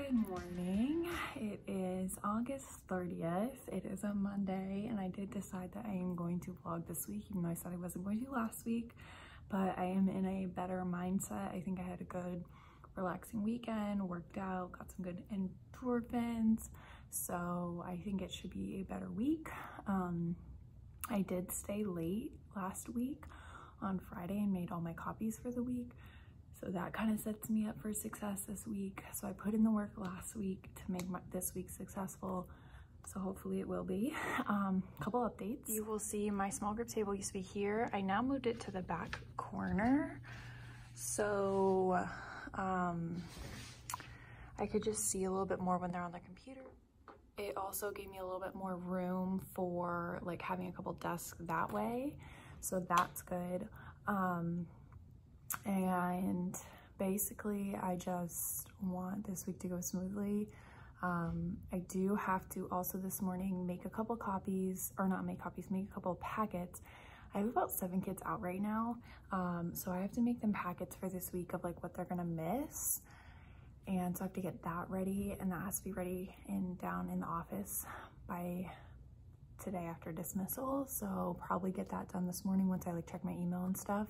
Good morning. It is August 30th. It is a Monday, and I did decide that I am going to vlog this week, even though I said I wasn't going to last week, but I am in a better mindset. I think I had a good relaxing weekend, worked out, got some good endorphins, so I think it should be a better week. I did stay late last week on Friday and made all my copies for the week. So that kind of sets me up for success this week. So I put in the work last week to make this week successful. So hopefully it will be. Couple updates. You will see my small group table used to be here. I now moved it to the back corner. So I could just see a little bit more when they're on the computer. It also gave me a little bit more room for like having a couple desks that way. So that's good. And basically I just want this week to go smoothly. I do have to also this morning make a couple copies, or not make copies, make a couple packets. I have about 7 kids out right now, so I have to make them packets for this week of like what they're gonna miss, and so I have to get that ready, and that has to be ready down in the office by today after dismissal. So probably get that done this morning once I like check my email and stuff.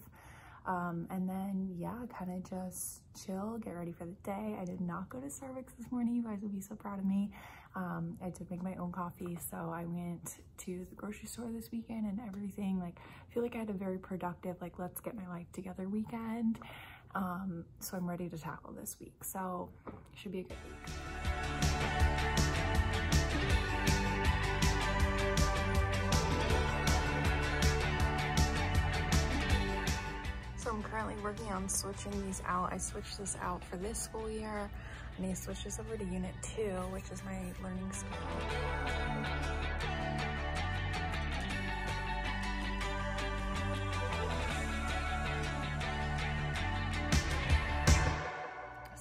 And then yeah, kind of just chill, get ready for the day. I did not go to Starbucks this morning. You guys would be so proud of me. I did make my own coffee, so I went to the grocery store this weekend and everything. Like, I feel like I had a very productive, like, let's get my life together weekend. So I'm ready to tackle this week. So it should be a good week. So I'm currently working on switching these out. I switched this out for this school year. I need to switch this over to Unit 2, which is my learning scale.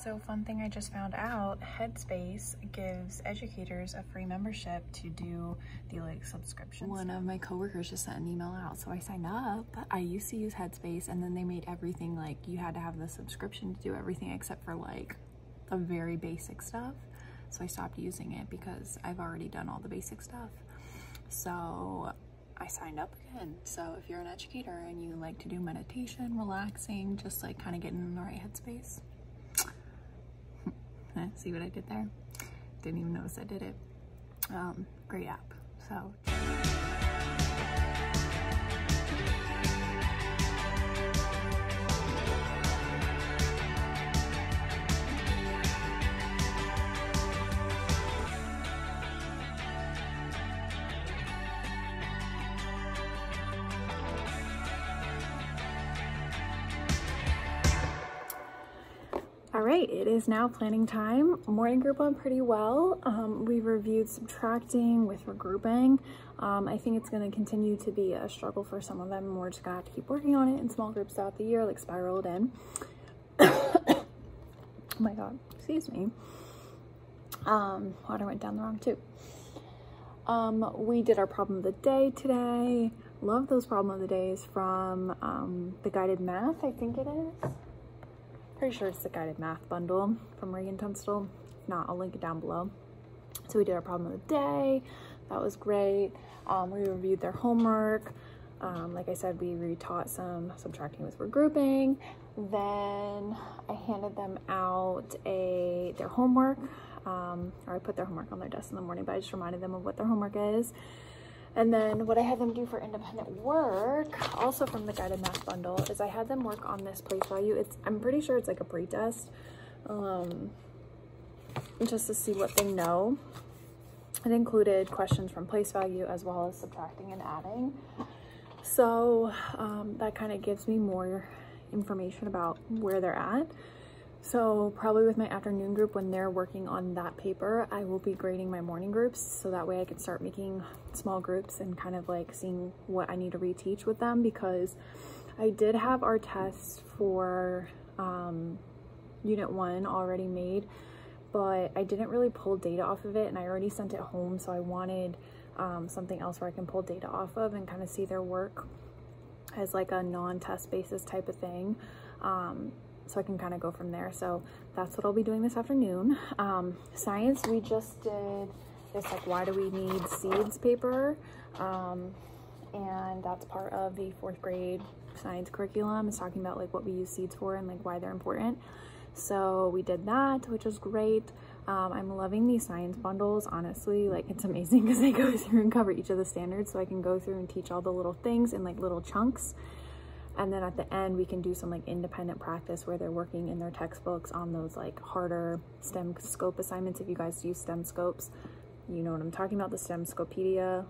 So fun thing I just found out, Headspace gives educators a free membership to do the like subscriptions. One of my coworkers just sent an email out, so I signed up. I used to use Headspace, and then they made everything like you had to have the subscription to do everything except for like the very basic stuff. So I stopped using it because I've already done all the basic stuff. So I signed up again. So if you're an educator and you like to do meditation, relaxing, just like kind of getting in the right headspace. See what I did there? Didn't even notice I did it. Great app. So. All right, it is now planning time. Morning group went pretty well. We reviewed subtracting with regrouping. I think it's going to continue to be a struggle for some of them. We're just going to have to keep working on it in small groups throughout the year, like spiraled in. Oh my God, excuse me. Water went down the wrong tube. We did our problem of the day today. Love those problem of the days from the guided math, I think it is. Pretty sure it's the guided math bundle from Reagan Tunstall. If not, I'll link it down below. So we did our problem of the day. That was great. We reviewed their homework. Like I said, we retaught some subtracting with regrouping. Then I handed them out their homework. Or I put their homework on their desk in the morning, but I just reminded them of what their homework is. And then what I had them do for independent work, also from the guided math bundle, is I had them work on this place value. I'm pretty sure it's like a pre-test, just to see what they know. It included questions from place value as well as subtracting and adding. So that kind of gives me more information about where they're at. So probably with my afternoon group, when they're working on that paper, I will be grading my morning groups, so that way I can start making small groups and kind of like seeing what I need to reteach with them, because I did have our test for Unit 1 already made, but I didn't really pull data off of it, and I already sent it home, so I wanted something else where I can pull data off of and kind of see their work as like a non-test basis type of thing. so I can kind of go from there. So that's what I'll be doing this afternoon. Science, we just did this like why do we need seeds paper, and that's part of the 4th grade science curriculum. It's talking about like what we use seeds for and like why they're important. So we did that, which was great. I'm loving these science bundles, honestly. Like, it's amazing because they go through and cover each of the standards, so I can go through and teach all the little things in like little chunks. And then at the end, we can do some like independent practice where they're working in their textbooks on those like harder STEM scope assignments. If you guys use STEM scopes, you know what I'm talking about, the STEM Scopedia.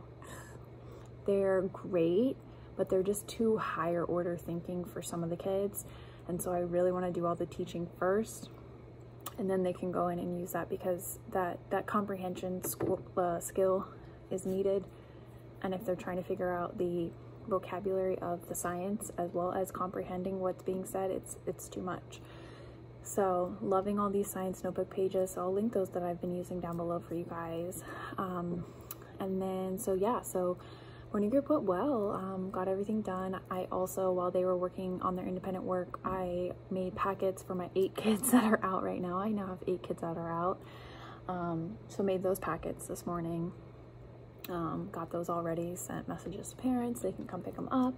They're great, but they're just too higher order thinking for some of the kids. And so I really want to do all the teaching first, and then they can go in and use that, because that comprehension skill is needed. And if they're trying to figure out the vocabulary of the science as well as comprehending what's being said, it's too much. So loving all these science notebook pages. So I'll link those that I've been using down below for you guys. And then, so yeah, so morning group went well, got everything done. I also, while they were working on their independent work, I made packets for my 8 kids that are out right now. I now have 8 kids that are out. So made those packets this morning, got those already, sent messages to parents, they can come pick them up.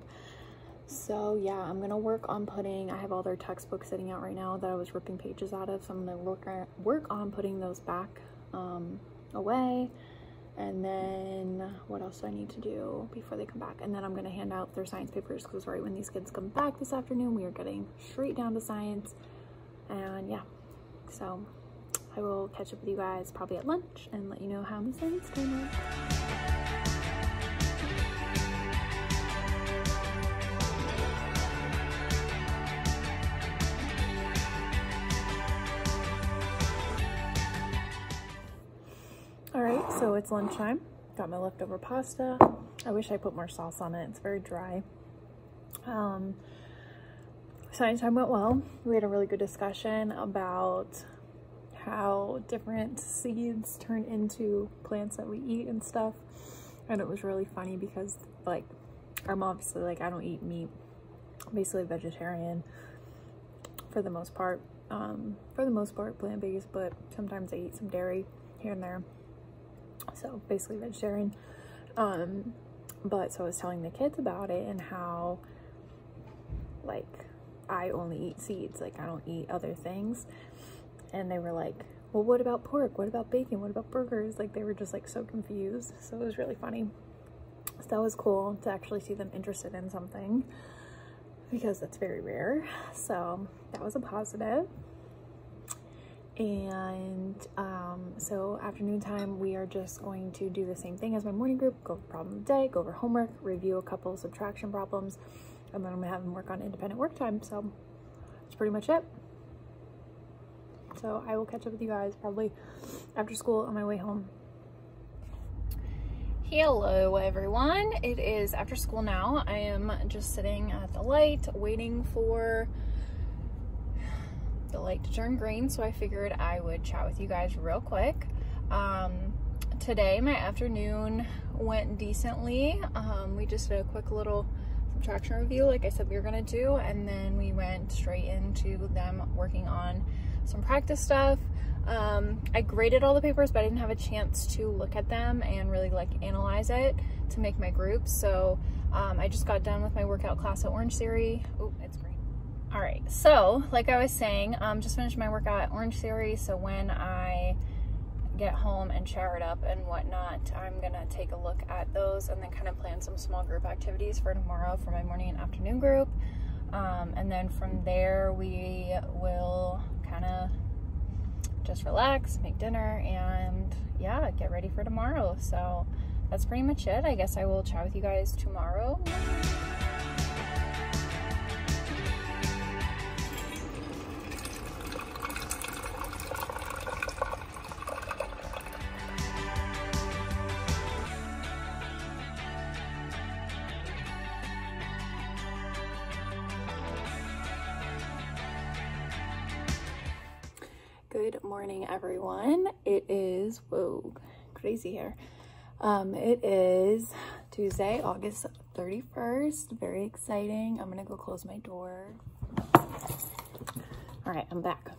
So yeah, I'm gonna work on putting, I have all their textbooks sitting out right now that I was ripping pages out of, so I'm gonna work on putting those back away. And then what else do I need to do before they come back? And then I'm going to hand out their science papers, because right when these kids come back this afternoon, we are getting straight down to science. And yeah, so I will catch up with you guys probably at lunch and let you know how the science came out. Alright, so it's lunchtime. Got my leftover pasta. I wish I put more sauce on it. It's very dry. Science time went well. We had a really good discussion about how different seeds turn into plants that we eat and stuff. And it was really funny because, like, I'm obviously, like, I don't eat meat. I'm basically vegetarian for the most part. Plant-based, but sometimes I eat some dairy here and there. So basically vegetarian. But so I was telling the kids about it and how, like, I only eat seeds, like I don't eat other things. And they were like, well, what about pork? What about bacon? What about burgers? Like, they were just like so confused. So it was really funny. So that was cool to actually see them interested in something, because that's very rare. So that was a positive. And so afternoon time, we are just going to do the same thing as my morning group, go over problem of the day, go over homework, review a couple of subtraction problems, and then I'm gonna have them work on independent work time. So that's pretty much it. So I will catch up with you guys probably after school on my way home. Hello everyone, it is after school now. I am just sitting at the light waiting for the light to turn green, so I figured I would chat with you guys real quick. Today my afternoon went decently. We just did a quick little subtraction review like I said we were gonna do, and then we went straight into them working on some practice stuff. I graded all the papers, but I didn't have a chance to look at them and really like analyze it to make my groups. So I just got done with my workout class at Orange Theory. Oh, it's green. All right, so like I was saying, just finished my workout at Orange Theory. So when I get home and showered up and whatnot, I'm gonna take a look at those and then kind of plan some small group activities for tomorrow for my morning and afternoon group. And then from there, we will kind of just relax, make dinner, and yeah, get ready for tomorrow. So that's pretty much it. I guess I will chat with you guys tomorrow. Good morning, everyone. It is, whoa, crazy here. It is Tuesday, August 31st. Very exciting. I'm gonna go close my door. All right, I'm back.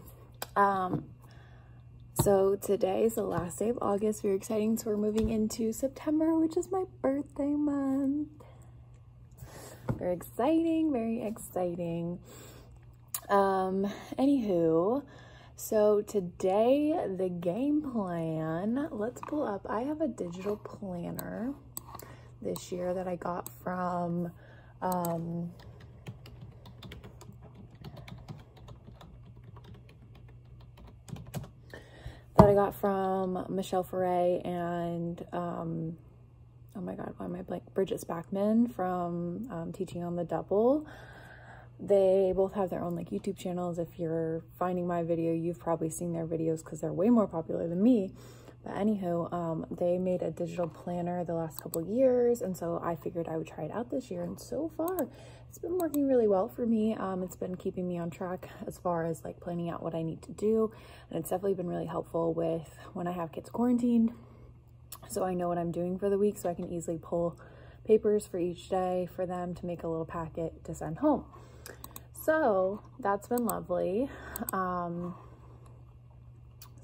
So today is the last day of August. Very exciting. So we're moving into September, which is my birthday month. Very exciting, very exciting. Anywho, so today the game plan, let's pull up. I have a digital planner this year that I got from Michelle Foray and oh my god, why am I blank? Bridget Spackman from Teaching on the Double. They both have their own like YouTube channels. If you're finding my video, you've probably seen their videos because they're way more popular than me. But anywho, they made a digital planner the last couple years, and so I figured I would try it out this year, and so far it's been working really well for me. It's been keeping me on track as far as like planning out what I need to do, and it's definitely been really helpful with when I have kids quarantined, so I know what I'm doing for the week, so I can easily pull papers for each day for them to make a little packet to send home. So that's been lovely.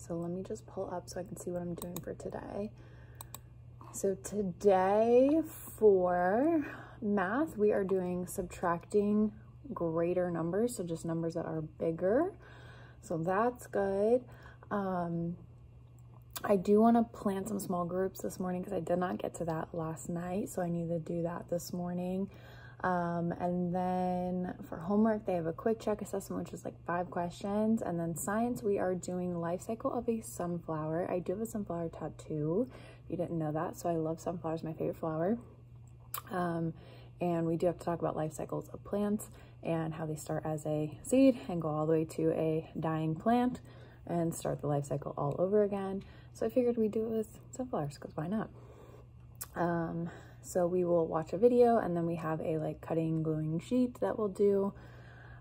So let me just pull up so I can see what I'm doing for today. So today for math, we are doing subtracting greater numbers, so just numbers that are bigger. So that's good. I do want to plan some small groups this morning because I did not get to that last night, so I need to do that this morning. And then for homework, they have a quick check assessment, which is like 5 questions. And then science, we are doing life cycle of a sunflower. I do have a sunflower tattoo, if you didn't know that. So I love sunflowers, my favorite flower. And we do have to talk about life cycles of plants and how they start as a seed and go all the way to a dying plant and start the life cycle all over again. So I figured we'd do it with sunflowers because why not? So we will watch a video, and then we have a like cutting gluing sheet that we'll do.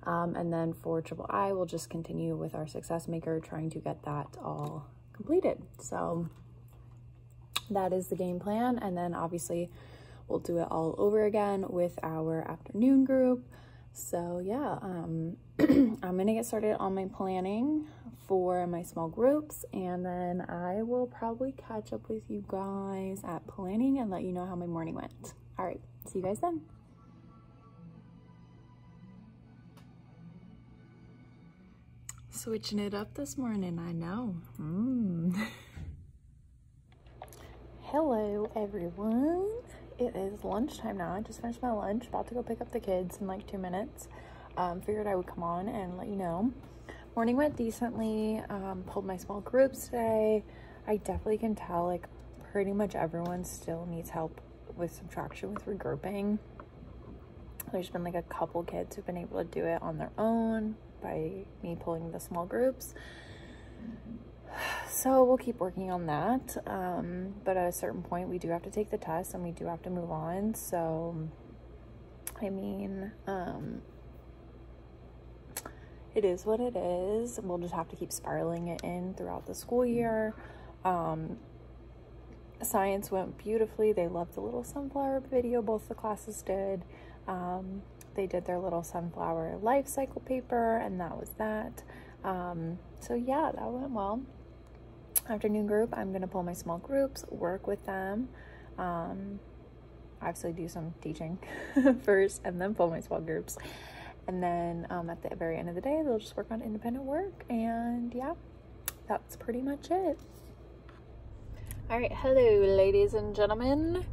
And then for triple I, we'll just continue with our success maker, trying to get that all completed. So that is the game plan. And then obviously we'll do it all over again with our afternoon group. So yeah, I'm gonna get started on my planning for my small groups, and then I will probably catch up with you guys at planning and let you know how my morning went. All right, see you guys then. Switching it up this morning, I know. Hello everyone. It is lunchtime now. I just finished my lunch, about to go pick up the kids in like 2 minutes. Figured I would come on and let you know. Morning went decently. Pulled my small groups today. I definitely can tell like pretty much everyone still needs help with subtraction, with regrouping. There's been like a couple kids who've been able to do it on their own by me pulling the small groups. So we'll keep working on that. But at a certain point we do have to take the test and we do have to move on. So I mean, it is what it is. We'll just have to keep spiraling it in throughout the school year. Science went beautifully. They loved the little sunflower video. Both the classes did. They did their little sunflower life cycle paper, and that was that. So yeah, that went well. Afternoon group, I'm gonna pull my small groups, work with them. Obviously do some teaching first, and then pull my small groups. And then at the very end of the day, they'll just work on independent work. And yeah, that's pretty much it. All right, hello, ladies and gentlemen.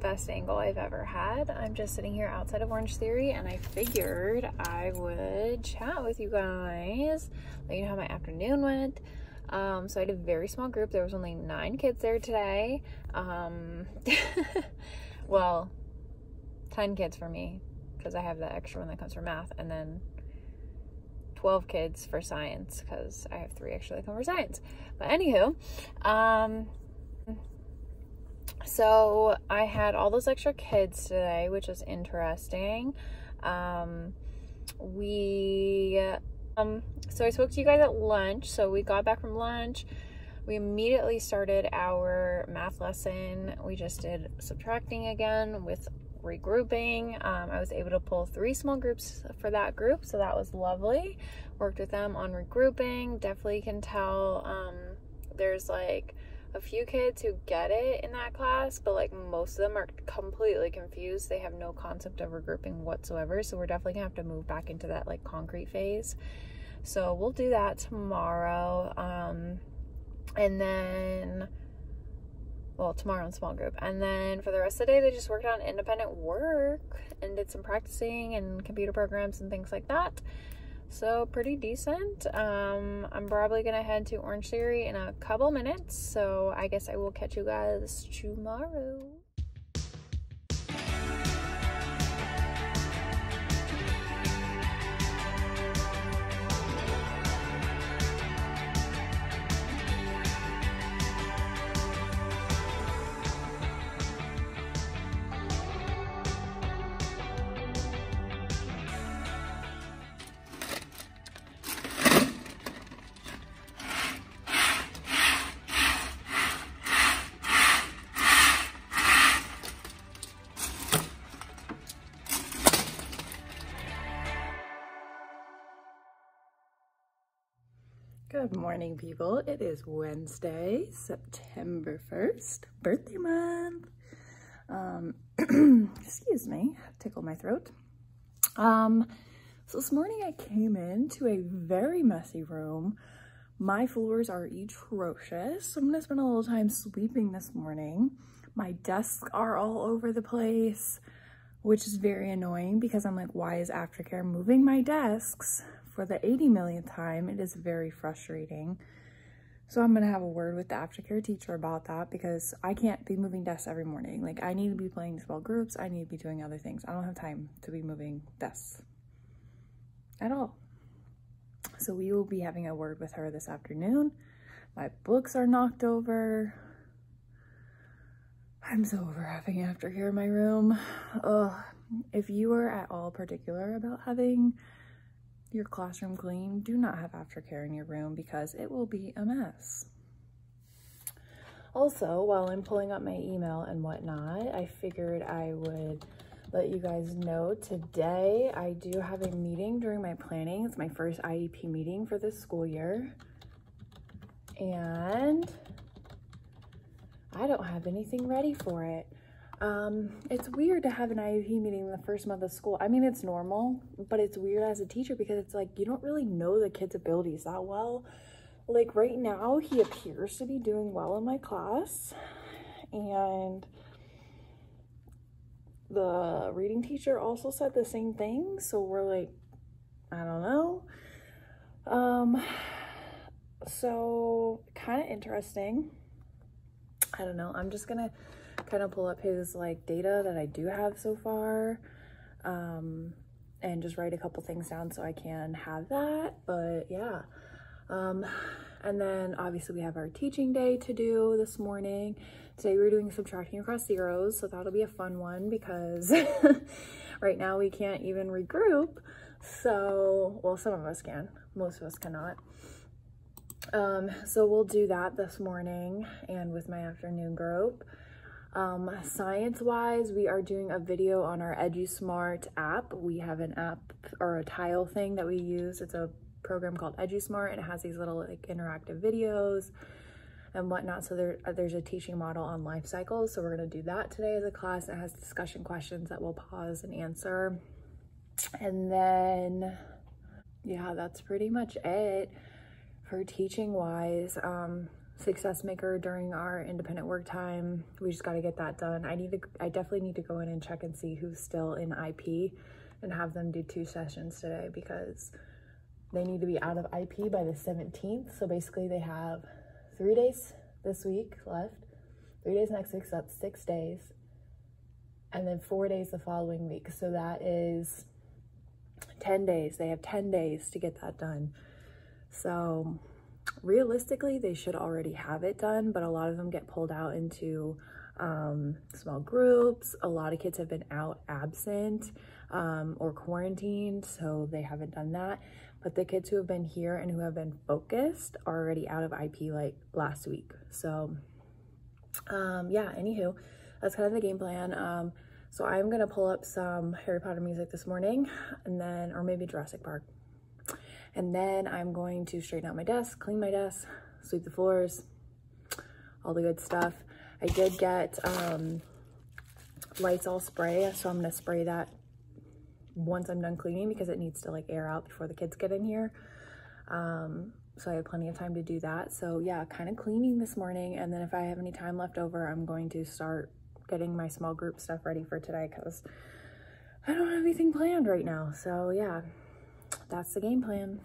Best angle I've ever had. I'm just sitting here outside of Orange Theory, and I figured I would chat with you guys, let you know how my afternoon went. So I had a very small group. There was only 9 kids there today. Well, 10 kids for me, because I have the extra one that comes for math, and then 12 kids for science, because I have 3 extra that come for science. But anywho, so I had all those extra kids today, which was interesting. So I spoke to you guys at lunch. So we got back from lunch. We immediately started our math lesson. We just did subtracting again with regrouping. I was able to pull 3 small groups for that group, so that was lovely. Worked with them on regrouping. Definitely can tell there's like a few kids who get it in that class, but like most of them are completely confused. They have no concept of regrouping whatsoever, so we're definitely gonna have to move back into that like concrete phase. So we'll do that tomorrow. And then, well, tomorrow in small group. And then for the rest of the day, they just worked on independent work and did some practicing and computer programs and things like that. So pretty decent. I'm probably gonna head to Orange Theory in a couple minutes, so I guess I will catch you guys tomorrow. Good morning, people. It is Wednesday, September 1st, birthday month. Excuse me, tickled my throat. So this morning I came into a very messy room. My floors are atrocious, so I'm gonna spend a little time sweeping this morning. My desks are all over the place, which is very annoying because I'm like, why is aftercare moving my desks for the 80 millionth time? It is very frustrating. So I'm gonna have a word with the aftercare teacher about that because I can't be moving desks every morning. Like, I need to be playing small groups. I need to be doing other things. I don't have time to be moving desks at all. So we will be having a word with her this afternoon. My books are knocked over. I'm so over having aftercare in my room. Ugh. If you are at all particular about having your classroom clean, do not have aftercare in your room because it will be a mess. Also, while I'm pulling up my email and whatnot, I figured I would let you guys know today I do have a meeting during my planning. It's my first IEP meeting for this school year, and I don't have anything ready for it. It's weird to have an IEP meeting the first month of school. I mean, it's normal, but it's weird as a teacher because it's like, you don't really know the kid's abilities that well. Like right now, he appears to be doing well in my class, and the reading teacher also said the same thing. So we're like, I don't know. So kind of interesting. I don't know. I'm just gonna kind of pull up his like data that I do have so far, and just write a couple things down so I can have that. But yeah, and then obviously we have our teaching day to do this morning. Today we're doing subtracting across zeros, so that'll be a fun one because right now we can't even regroup. So, well, some of us can, most of us cannot. So we'll do that this morning and with my afternoon group. Science-wise, we are doing a video on our EduSmart app. We have an app or a tile thing that we use. It's a program called EduSmart, and it has these little like interactive videos and whatnot. So there's a teaching model on life cycles. So we're going to do that today as a class. It has discussion questions that we'll pause and answer. And then, yeah, that's pretty much it for teaching wise. Success maker during our independent work time, we just got to get that done. I definitely need to go in and check and see who's still in IP and have them do 2 sessions today because they need to be out of IP by the 17th. So basically they have 3 days this week left, 3 days next week, so that's 6 days, and then 4 days the following week. So that is 10 days. They have 10 days to get that done. So realistically, they should already have it done, but a lot of them get pulled out into small groups. A lot of kids have been absent. or quarantined, so they haven't done that. But the kids who have been here and who have been focused are already out of IP like last week. So yeah, anywho, that's kind of the game plan. So I'm gonna pull up some Harry Potter music this morning, and then, or maybe Jurassic Park. And then I'm going to straighten out my desk, clean my desk, sweep the floors, all the good stuff. I did get Lysol spray, so I'm gonna spray that once I'm done cleaning because it needs to like air out before the kids get in here. So I have plenty of time to do that. So yeah, kind of cleaning this morning, and then if I have any time left over, I'm going to start getting my small group stuff ready for today because I don't have anything planned right now. So yeah, that's the game plan.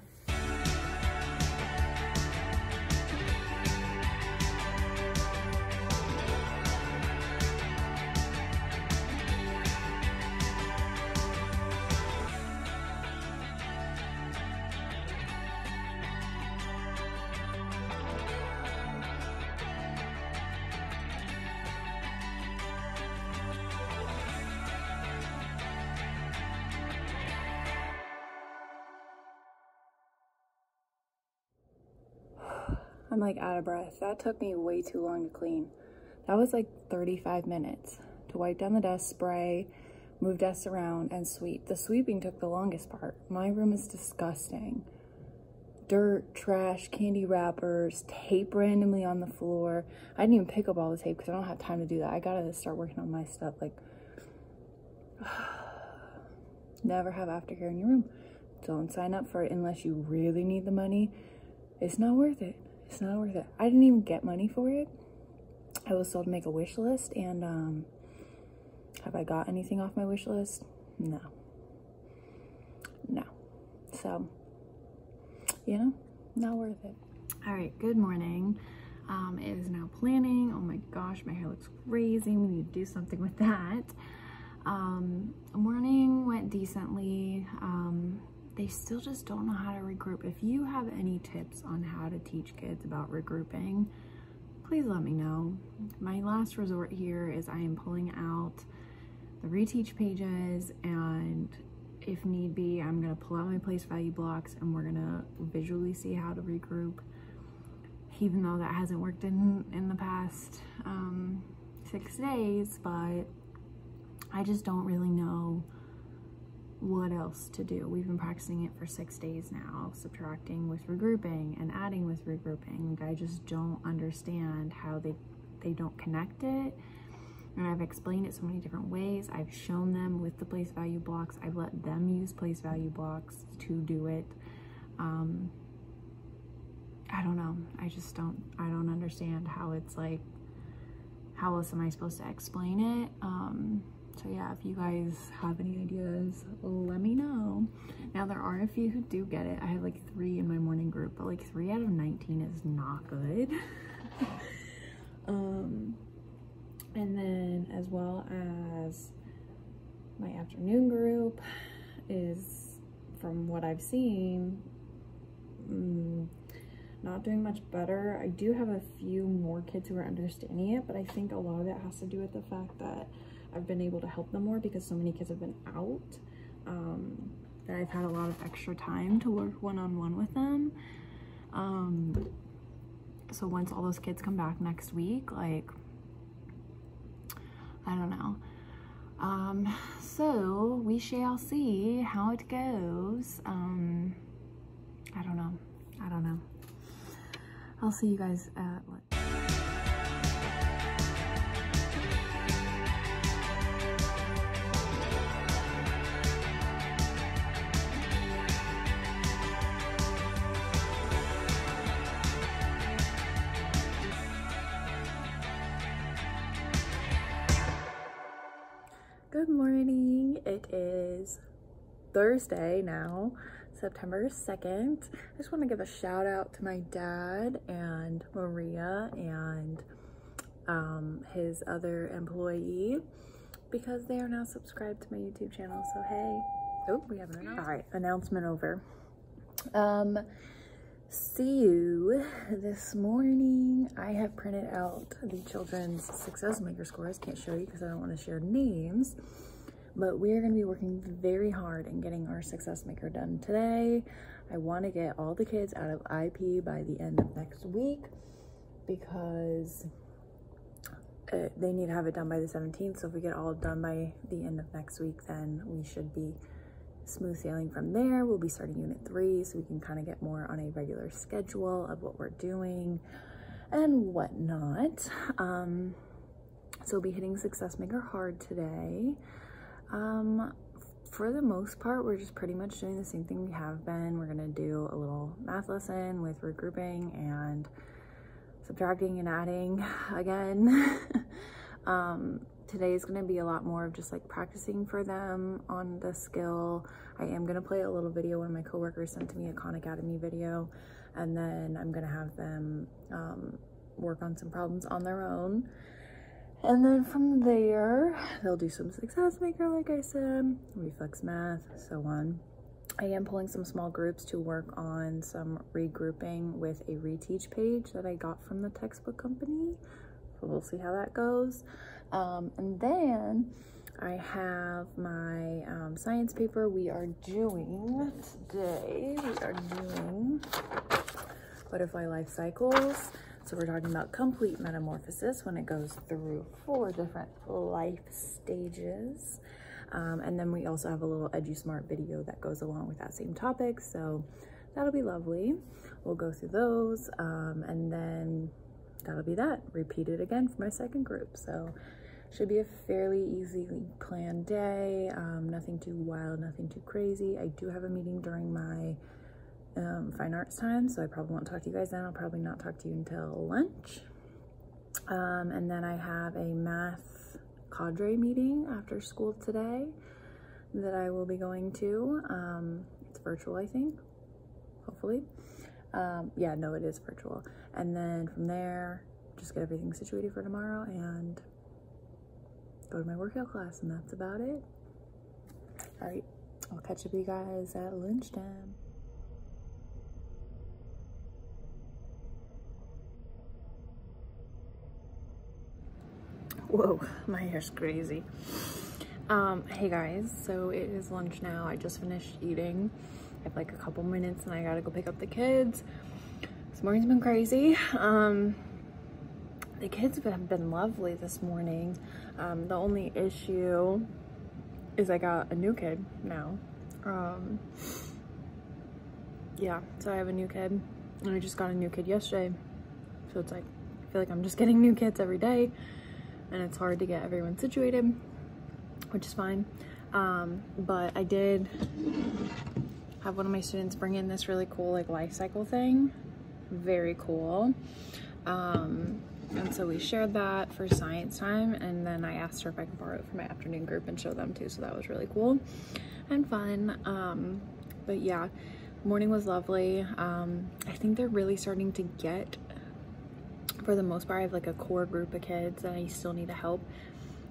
I'm like out of breath. That took me way too long to clean. That was like 35 minutes to wipe down the desk, spray, move desks around, and sweep. The sweeping took the longest part. My room is disgusting. Dirt, trash, candy wrappers, tape randomly on the floor. I didn't even pick up all the tape because I don't have time to do that. I gotta start working on my stuff. Like, never have aftercare in your room. Don't sign up for it unless you really need the money. It's not worth it. It's not worth it. I didn't even get money for it. I was told to make a wish list, and have I got anything off my wish list? No. So, you know, not worth it. All right, good morning. It is now planning. Oh my gosh, my hair looks crazy. We need to do something with that. Morning went decently. They still just don't know how to regroup. If you have any tips on how to teach kids about regrouping, please let me know. My last resort here is I am pulling out the reteach pages, and if need be, I'm gonna pull out my place value blocks and we're gonna visually see how to regroup, even though that hasn't worked in the past 6 days, but I just don't really know what else to do. We've been practicing it for 6 days now, subtracting with regrouping and adding with regrouping. I just don't understand how they don't connect it. And I've explained it so many different ways. I've shown them with the place value blocks. I've let them use place value blocks to do it. I don't know. I don't understand how it's like, how else am I supposed to explain it? So yeah, if you guys have any ideas, let me know. Now there are a few who do get it. I have like 3 in my morning group, but like 3 out of 19 is not good. And then as well as my afternoon group is, from what I've seen, not doing much better. I do have a few more kids who are understanding it, but I think a lot of that has to do with the fact that I've been able to help them more because so many kids have been out, that I've had a lot of extra time to work one-on-one with them. So once all those kids come back next week, like, I don't know. So we shall see how it goes. I don't know. I'll see you guys at lunch. Good morning. It is Thursday now, September 2nd. I just want to give a shout out to my dad and Maria and his other employee, because they are now subscribed to my YouTube channel. So hey, oh, we have an announcement. All right, announcement over. See you this morning. I have printed out the children's success maker scores. Can't show you because I don't want to share names, but we are going to be working very hard in getting our Success Maker done today. I want to get all the kids out of IP by the end of next week because they need to have it done by the 17th. So if we get all done by the end of next week, then we should be smooth sailing from there. We'll be starting Unit 3 so we can kind of get more on a regular schedule of what we're doing and whatnot. So we'll be hitting Success Maker hard today. For the most part, we're just pretty much doing the same thing we have been. We're gonna do a little math lesson with regrouping and subtracting and adding again. Today is gonna be a lot more of just like practicing for them on the skill. I am gonna play a little video. One of my coworkers sent to me a Khan Academy video, and then I'm gonna have them work on some problems on their own. And then from there, they'll do some Success Maker, like I said, reflex math, so on. I am pulling some small groups to work on some regrouping with a reteach page that I got from the textbook company. So we'll see how that goes. And then I have my science paper we are doing today. We are doing butterfly life cycles. So we're talking about complete metamorphosis when it goes through 4 different life stages. And then we also have a little EduSmart video that goes along with that same topic. So that'll be lovely. We'll go through those and then that'll be that. Repeat it again for my second group. So should be a fairly easily planned day. Nothing too wild, nothing too crazy. I do have a meeting during my fine arts time, so I probably won't talk to you guys then. I'll probably not talk to you until lunch. And then I have a math cadre meeting after school today that I will be going to. It's virtual, I think, hopefully. Yeah, no, it is virtual. And then from there, just get everything situated for tomorrow and go to my workout class, and that's about it. All right, I'll catch up with you guys at lunchtime. Whoa, my hair's crazy. Hey guys, so it is lunch now. I just finished eating. I have like a couple minutes and I gotta go pick up the kids. This morning's been crazy. The kids have been lovely this morning. The only issue is I got a new kid now. Yeah, so I have a new kid and I just got a new kid yesterday. So it's like, I feel like I'm just getting new kids every day. And it's hard to get everyone situated, which is fine. But I did have one of my students bring in this really cool like life cycle thing. Very cool. And so we shared that for science time, and then I asked her if I could borrow it for my afternoon group and show them too, so that was really cool and fun. But yeah, morning was lovely. I think they're really starting to get, for the most part, I have like a core group of kids that I still need to help,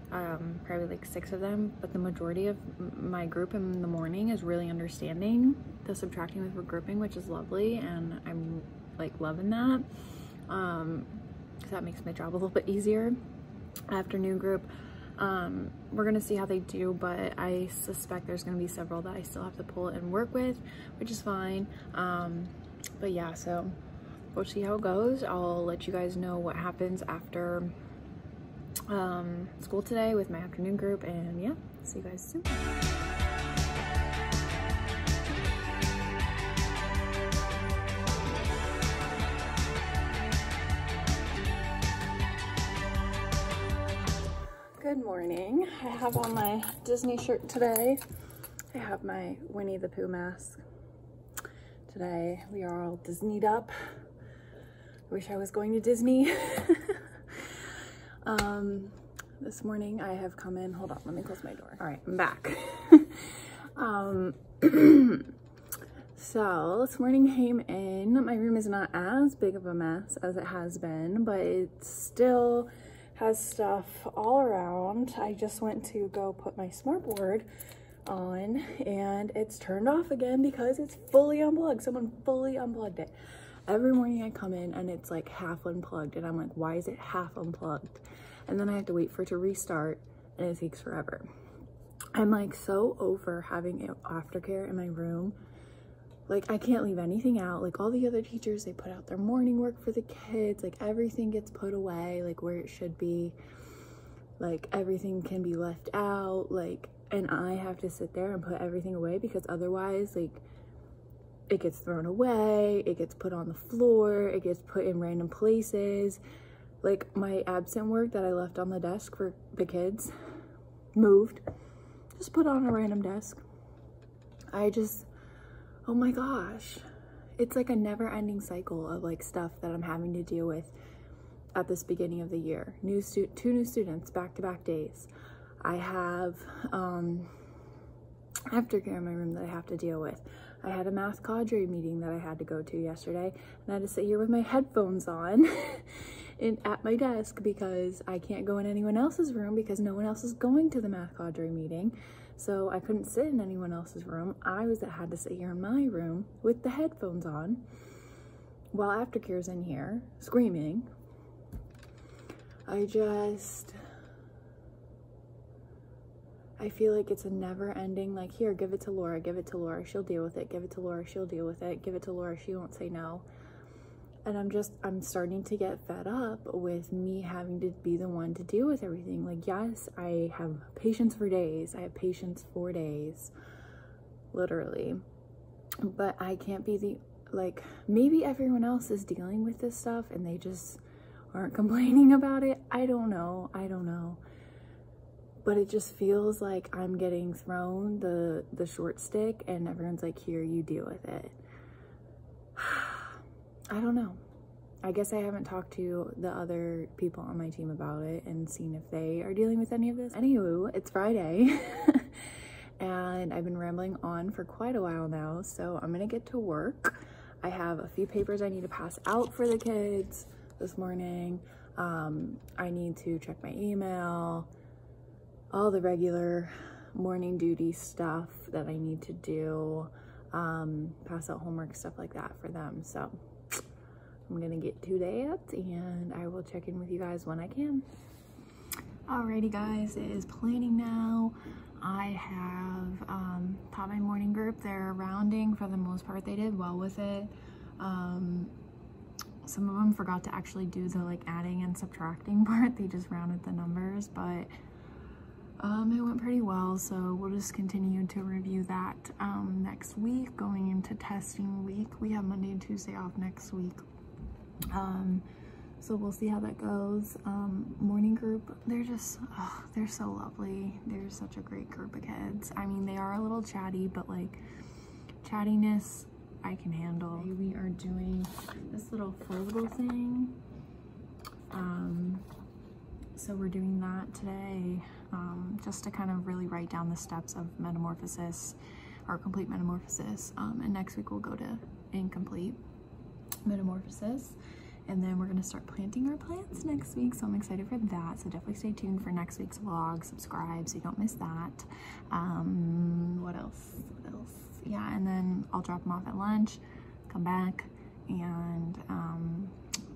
probably like 6 of them, but the majority of my group in the morning is really understanding the subtracting with regrouping, which is lovely, and I'm like loving that, because that makes my job a little bit easier. Afternoon group, we're gonna see how they do, but I suspect there's gonna be several that I still have to pull and work with, which is fine. But yeah, so we'll see how it goes. I'll let you guys know what happens after school today with my afternoon group, and yeah, see you guys soon. Good morning. I have on my Disney shirt today. I have my Winnie the Pooh mask. Today we are all Disneyed up. I wish I was going to Disney. This morning I have come in, hold on, let me close my door. All right, I'm back. So this morning came in, my room is not as big of a mess as it has been, but it still has stuff all around. I just went to go put my smartboard on and it's turned off again because it's fully unplugged. Someone fully unplugged it. Every morning I come in and it's like half unplugged, and I'm like, why is it half unplugged? And then I have to wait for it to restart, and it takes forever. I'm like so over having aftercare in my room. Like I can't leave anything out. Like all the other teachers, they put out their morning work for the kids. Like everything gets put away like where it should be. Like everything can be left out. Like, and I have to sit there and put everything away because otherwise like it gets thrown away, it gets put on the floor, it gets put in random places. Like my absent work that I left on the desk for the kids, moved, just put on a random desk. Oh my gosh. It's like a never-ending cycle of like stuff that I'm having to deal with at this beginning of the year. Two new students, back-to-back days. I have aftercare in my room that I have to deal with. I had a math cadre meeting that I had to go to yesterday, and I had to sit here with my headphones on at my desk because I can't go in anyone else's room because no one else is going to the math cadre meeting. So I couldn't sit in anyone else's room. I had to sit here in my room with the headphones on while aftercare's in here screaming. I feel like it's a never-ending, like, here, give it to Laura, she'll deal with it, give it to Laura, she'll deal with it, give it to Laura, she won't say no. And I'm starting to get fed up with me having to be the one to deal with everything. Like, yes, I have patience for days, literally. But I can't be like, maybe everyone else is dealing with this stuff and they just aren't complaining about it. I don't know. But it just feels like I'm getting thrown the short stick and everyone's like, here, you deal with it. I don't know. I guess I haven't talked to the other people on my team about it and seen if they are dealing with any of this. Anywho, it's Friday and I've been rambling on for quite a while now, so I'm gonna get to work. I have a few papers I need to pass out for the kids this morning. I need to check my email, all the regular morning duty stuff that I need to do, pass out homework, stuff like that for them. So I'm gonna get to that and I will check in with you guys when I can. Alrighty guys, it is planning now. I have taught my morning group. They're rounding for the most part. They did well with it. Some of them forgot to actually do the like adding and subtracting part. They just rounded the numbers, but it went pretty well, so we'll just continue to review that next week. Going into testing week, we have Monday and Tuesday off next week, so we'll see how that goes. Morning group, they're so lovely. They're such a great group of kids. I mean, they are a little chatty, but like chattiness I can handle. We are doing this little foldable thing, so we're doing that today, just to kind of really write down the steps of metamorphosis or complete metamorphosis, and next week we'll go to incomplete metamorphosis, and then we're going to start planting our plants next week, so I'm excited for that. So definitely stay tuned for next week's vlog, subscribe so you don't miss that. What else? Yeah, and then I'll drop them off at lunch, come back, and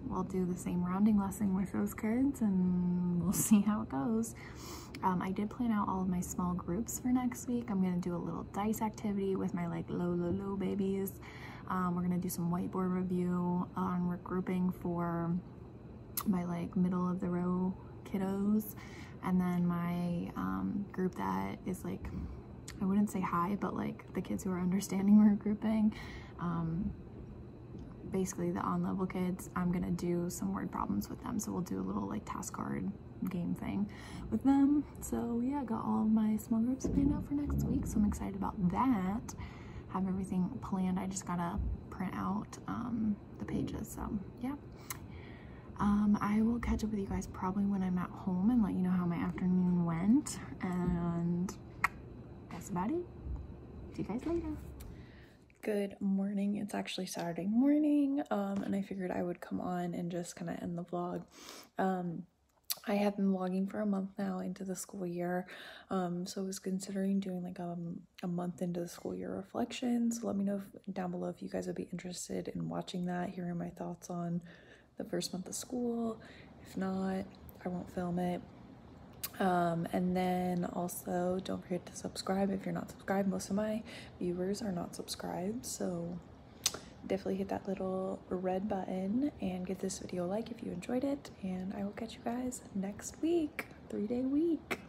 we'll do the same rounding lesson with those kids and we'll see how it goes. I did plan out all of my small groups for next week. I'm gonna do a little dice activity with my like low babies. We're gonna do some whiteboard review on regrouping for my like middle of the row kiddos, and then my group that is like, I wouldn't say high, but like the kids who are understanding regrouping, basically the on-level kids, I'm gonna do some word problems with them. So we'll do a little like task card game thing with them. So yeah, I got all of my small groups planned out for next week, so I'm excited about that. Have everything planned. I just gotta print out the pages. So yeah, I will catch up with you guys probably when I'm at home and let you know how my afternoon went, and that's about it. See you guys later. Good morning. It's actually Saturday morning, and I figured I would come on and just kind of end the vlog. I have been vlogging for a month now into the school year, so I was considering doing like a month into the school year reflection. So let me know down below if you guys would be interested in watching that, hearing my thoughts on the first month of school. If not, I won't film it. And then also don't forget to subscribe if you're not subscribed. Most of my viewers are not subscribed, so definitely hit that little red button and give this video a like if you enjoyed it, and I will catch you guys next week. 3-day week.